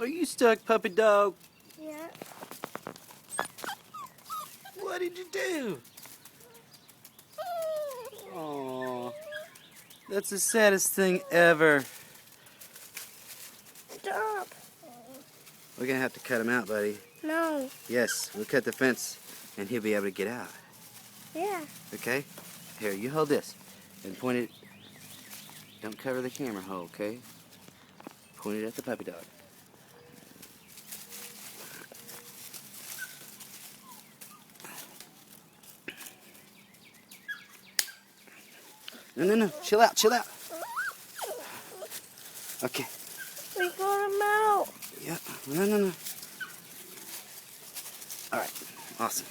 Are you stuck, puppy dog? Yeah. What did you do? Aww. That's the saddest thing ever. Stop. We're gonna have to cut him out, buddy. No. Yes, we'll cut the fence and he'll be able to get out. Yeah. Okay? Here, you hold this and point it. Don't cover the camera hole, okay? Point it at the puppy dog. No. Chill out, chill out. Okay. We got him out. Yeah. No. All right. Awesome.